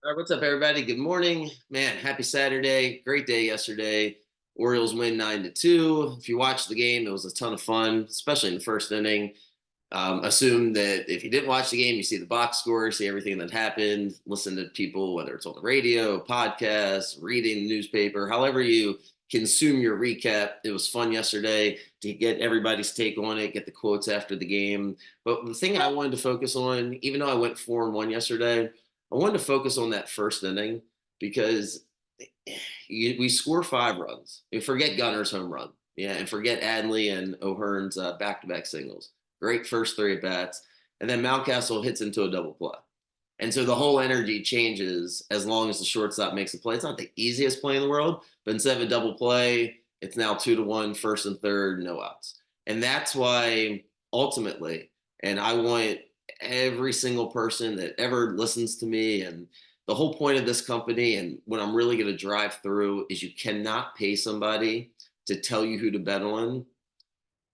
All right, what's up, everybody? Good morning, man. Happy Saturday. Great day yesterday. Orioles win 9-2. If you watched the game, it was a ton of fun, especially in the first inning. Assume that if you didn't watch the game, you see the box score, see everything that happened, listen to people, whether it's on the radio, podcast, reading the newspaper, however you consume your recap. It was fun yesterday to get everybody's take on it, get the quotes after the game. But the thing I wanted to focus on, even though I went 4-1 yesterday, I wanted to focus on that first inning because we score 5 runs. You forget Gunner's home run. Yeah, and forget Adley and O'Hearn's back-to-back singles. Great first 3 at bats. And then Mountcastle hits into a double play. And so the whole energy changes as long as the shortstop makes a play. It's not the easiest play in the world, but instead of a double play, it's now 2-1, first and third, no outs. And that's why ultimately, and I want every single person that ever listens to me, and the whole point of this company and what I'm really going to drive through is you cannot pay somebody to tell you who to bet on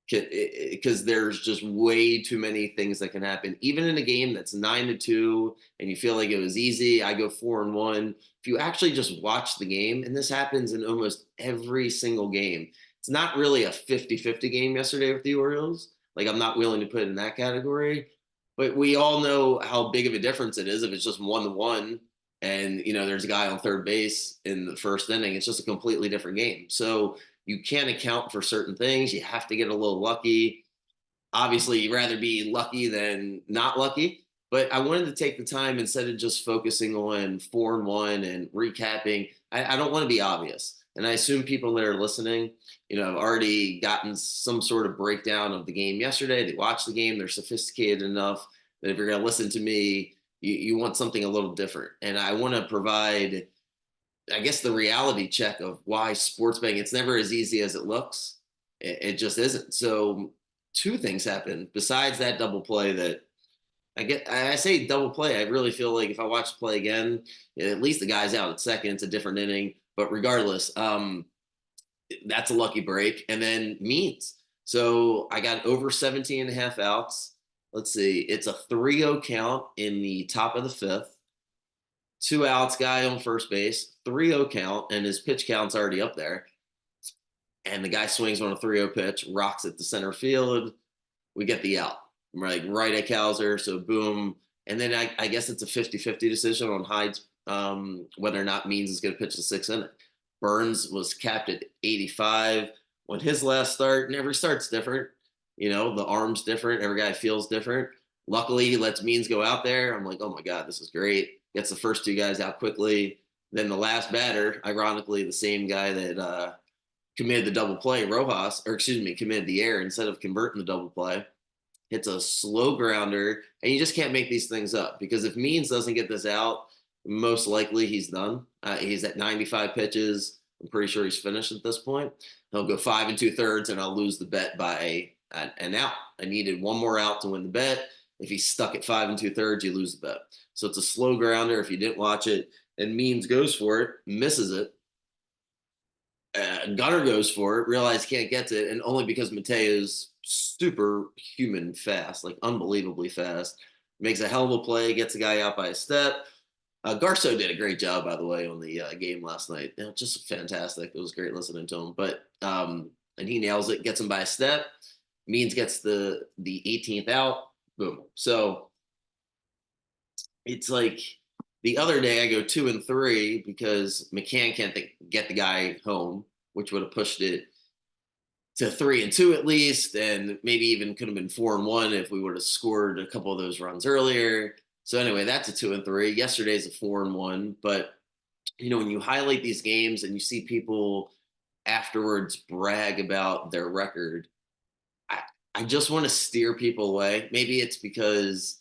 because there's just way too many things that can happen. Even in a game that's 9-2 and you feel like it was easy, I go 4-1. If you actually just watch the game, and this happens in almost every single game, it's not really a 50-50 game yesterday with the Orioles. Like, I'm not willing to put it in that category, but we all know how big of a difference it is if it's just 1-1 and there's a guy on third base in the first inning. It's just a completely different game. So you can't account for certain things. You have to get a little lucky. Obviously, you'd rather be lucky than not lucky. But I wanted to take the time instead of just focusing on 4-1 and recapping. I don't want to be obvious. And I assume people that are listening, have already gotten some sort of breakdown of the game yesterday. They watched the game. They're sophisticated enough that if you're going to listen to me, you want something a little different. And I want to provide, I guess, the reality check of why sports betting, it's never as easy as it looks. It just isn't. So 2 things happened besides that double play that I say double play. I really feel like if I watch the play again, at least the guy's out at second. It's a different inning, but regardless, that's a lucky break. And then Means. So I got over 17 and a half outs. Let's see. It's a 3-0 count in the top of the fifth. 2 outs, guy on first base, 3-0 count, and his pitch count's already up there. And the guy swings on a 3-0 pitch, rocks it to center field. We get the out, right at Cowser. So boom. And then I guess it's a 50-50 decision on Hyde's whether or not Means is going to pitch the 6th inning. Burns was capped at 85 on his last start, and every start's different. The arm's different. Every guy feels different. Luckily, he lets Means go out there. I'm like, oh my God, this is great. Gets the first 2 guys out quickly. Then the last batter, ironically, the same guy that committed the double play, committed the error instead of converting the double play, hits a slow grounder. And you just can't make these things up because if Means doesn't get this out, most likely he's done. He's at 95 pitches. I'm pretty sure he's finished at this point. He'll go 5 2/3, and I'll lose the bet by an out. I needed one more out to win the bet. If he's stuck at 5 2/3, you lose the bet. So it's a slow grounder if you didn't watch it. And Means goes for it, misses it. Gunner goes for it, realizes he can't get to it, and only because Mateo's superhuman fast, like unbelievably fast, makes a hell of a play, gets the guy out by a step. Garceau did a great job, by the way, on the game last night. Just fantastic. It was great listening to him. But and he nails it, gets him by a step. Means gets the 18th out. Boom. So it's like the other day I go 2-3 because McCann can't get the guy home, which would have pushed it to 3-2 at least, and maybe even could have been 4-1 if we would have scored a couple of those runs earlier. So anyway, that's a 2-3. Yesterday's a 4-1. But when you highlight these games and you see people afterwards brag about their record, I just want to steer people away. Maybe it's because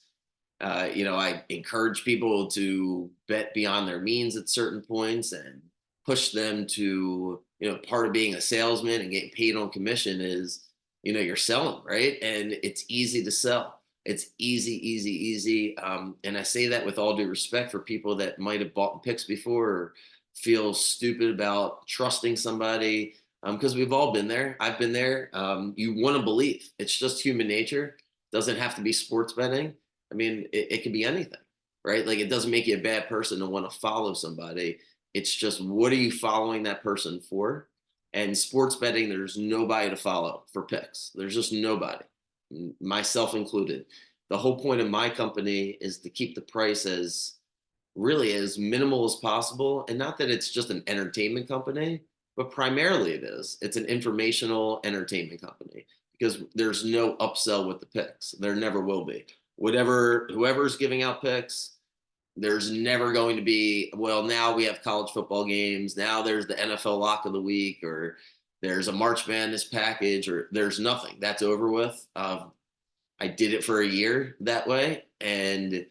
I encourage people to bet beyond their means at certain points and push them to, part of being a salesman and getting paid on commission is, you're selling, right? And it's easy to sell. It's easy, easy, easy. And I say that with all due respect for people that might have bought picks before or feel stupid about trusting somebody. Because we've all been there. I've been there. You want to believe. It's just human nature. Doesn't have to be sports betting. I mean, it could be anything. right? Like it doesn't make you a bad person to want to follow somebody. It's just what are you following that person for? And sports betting, there's nobody to follow for picks. There's just nobody, myself included. The whole point of my company is to keep the price as really as minimal as possible. And not that it's just an entertainment company, but primarily it is. It's an informational entertainment company because there's no upsell with the picks. There never will be. Whoever's giving out picks, there's never going to be, well, now we have college football games. Now there's the NFL lock of the week, or there's a March Madness package, or there's nothing. That's over with. I did it for a year that way, and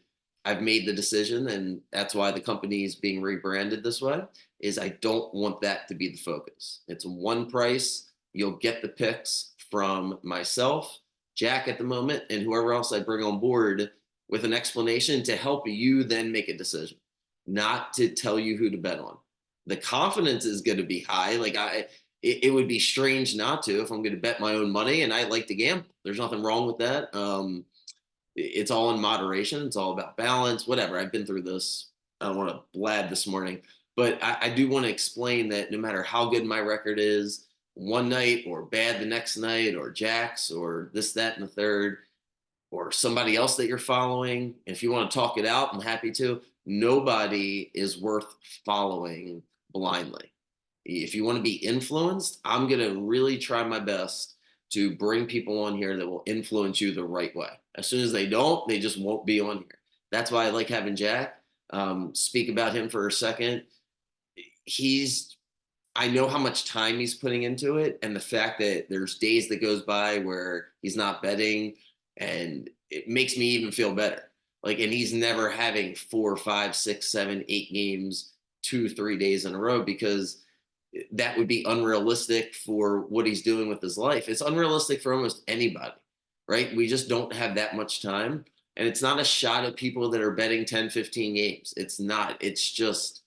I've made the decision, and that's why the company is being rebranded this way. Is I don't want that to be the focus. It's one price. You'll get the picks from myself, Jack at the moment, and whoever else I bring on board with an explanation to help you then make a decision, not to tell you who to bet on. The confidence is going to be high. It would be strange not to if I'm going to bet my own money and I like to gamble. There's nothing wrong with that. It's all in moderation. It's all about balance, whatever. I've been through this. I don't want to blab this morning, but I do want to explain that no matter how good my record is one night or bad the next night or jacks or this, that, and the third, or somebody else that you're following, if you want to talk it out, I'm happy to. Nobody is worth following blindly. If you want to be influenced, I'm going to really try my best to bring people on here that will influence you the right way. As soon as they don't, they just won't be on here. That's why I like having Jack. Speak about him for a second. He's, I know how much time he's putting into it, and the fact that there's days that goes by where he's not betting, and it makes me even feel better. Like, and he's never having 4, 5, 6, 7, 8 games 2, 3 days in a row because that would be unrealistic for what he's doing with his life. It's unrealistic for almost anybody, right? We just don't have that much time. And it's not a shot at people that are betting 10, 15 games. It's not. It's just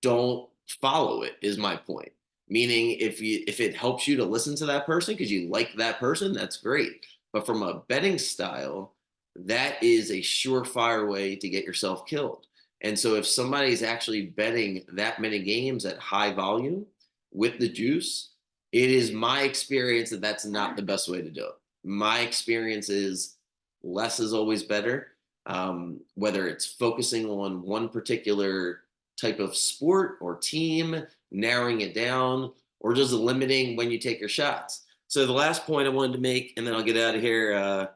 don't follow it is my point. Meaning if it helps you to listen to that person because you like that person, that's great. But from a betting style, that is a surefire way to get yourself killed. And so if somebody's actually betting that many games at high volume with the juice, it is my experience that that's not the best way to do it. My experience is less is always better. Whether it's focusing on one particular type of sport or team, narrowing it down, or just limiting when you take your shots. So the last point I wanted to make, and then I'll get out of here.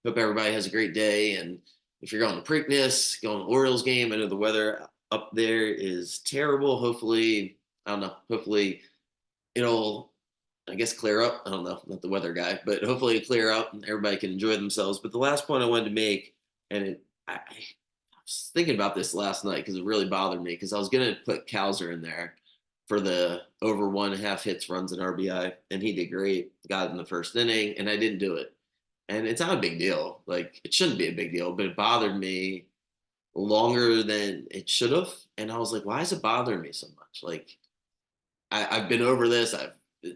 Hope everybody has a great day. And if you're going to Preakness, going to the Orioles game, I know the weather up there is terrible. Hopefully, I don't know, hopefully it'll, I guess, clear up. I don't know, not the weather guy, but hopefully it'll clear up and everybody can enjoy themselves. But the last point I wanted to make, and I was thinking about this last night because it really bothered me because I was going to put Cowser in there for the over 1.5 hits, runs, and RBI, and he did great. Got it in the first inning, and I didn't do it. And it's not a big deal. Like, it shouldn't be a big deal, but it bothered me longer than it should have. And I was like, why is it bothering me so much? Like, I've been over this.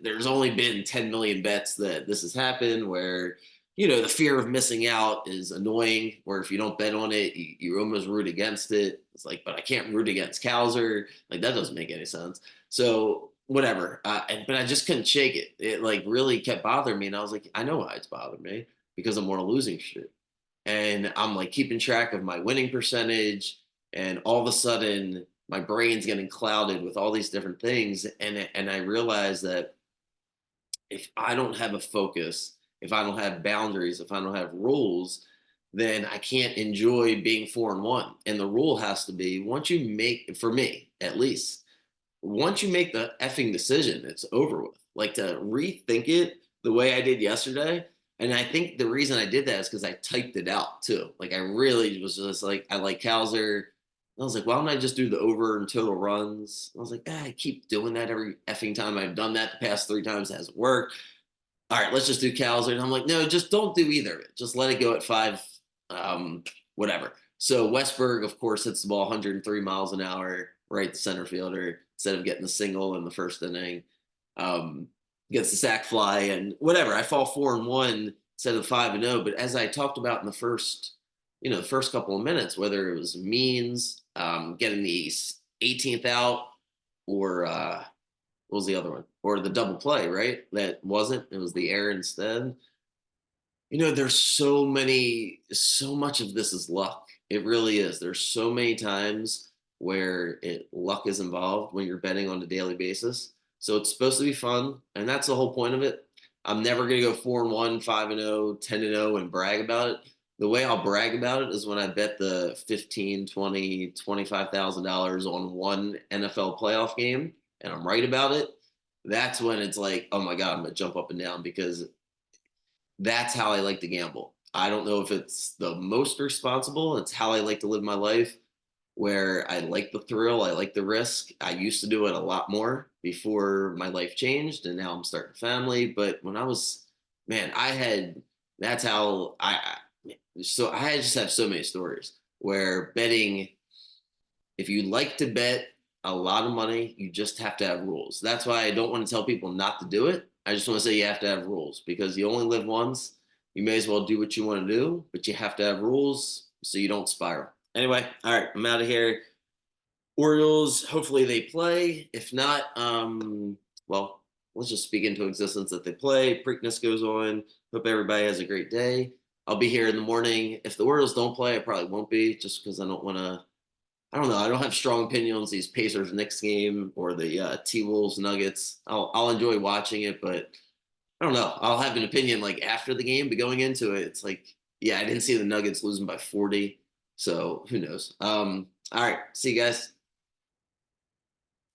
There's only been 10 million bets that this has happened where, the fear of missing out is annoying, where if you don't bet on it, you almost root against it. It's like, but I can't root against Cowser. Like, that doesn't make any sense. So whatever. But I just couldn't shake it. It like really kept bothering me. And I was like, I know why it's bothering me because I'm on a losing streak. And I'm like keeping track of my winning percentage. And all of a sudden, my brain's getting clouded with all these different things. And I realized that if I don't have a focus, if I don't have boundaries, if I don't have rules, then I can't enjoy being 4-1. And the rule has to be once you make, for me at least, once you make the effing decision, it's over with. Like to rethink it the way I did yesterday. And I think the reason I did that is because I typed it out too. Like I really was just like, I like Cowser. I was like, why don't I just do the over and total runs? I was like, I keep doing that every effing time. I've done that the past 3 times. It hasn't worked. All right, let's just do Cowser. And I'm like, no, just don't do either of it. Just let it go at 5, whatever. So Westberg, of course, hits the ball 103 miles an hour, right to center fielder, instead of getting the single in the first inning. Gets the sac fly and whatever. I fall 4-1 instead of 5-0. But as I talked about in the first the first couple of minutes, whether it was Means getting the 18th out or what was the other one? Or the double play, right? That wasn't. It was the air instead. There's so much of this is luck. It really is. There's so many times where luck is involved when you're betting on a daily basis. So it's supposed to be fun, and that's the whole point of it. I'm never gonna go 4-1, 5-0, 10-0 and brag about it. The way I'll brag about it is when I bet the 15, 20, $25,000 on one NFL playoff game and I'm right about it. That's when it's like, oh my God, I'm gonna jump up and down because that's how I like to gamble. I don't know if it's the most responsible. It's how I like to live my life, where I like the thrill, I like the risk. I used to do it a lot more before my life changed, and now I'm starting a family. But when I was, man, I had that's how so I just have so many stories where betting, if you like to bet a lot of money, you just have to have rules. That's why I don't want to tell people not to do it. I just want to say you have to have rules because you only live once. You may as well do what you want to do, but you have to have rules so you don't spiral. Anyway, all right, I'm out of here. Orioles, hopefully they play. If not, well, let's just speak into existence that they play. Preakness goes on. Hope everybody has a great day. I'll be here in the morning. If the Orioles don't play, I probably won't be just because I don't want to. I don't know. I don't have strong opinions these Pacers Knicks game or the T Wolves Nuggets. I'll enjoy watching it, but I don't know. I'll have an opinion like after the game, but going into it, it's like, yeah, I didn't see the Nuggets losing by 40, so who knows? All right, see you guys.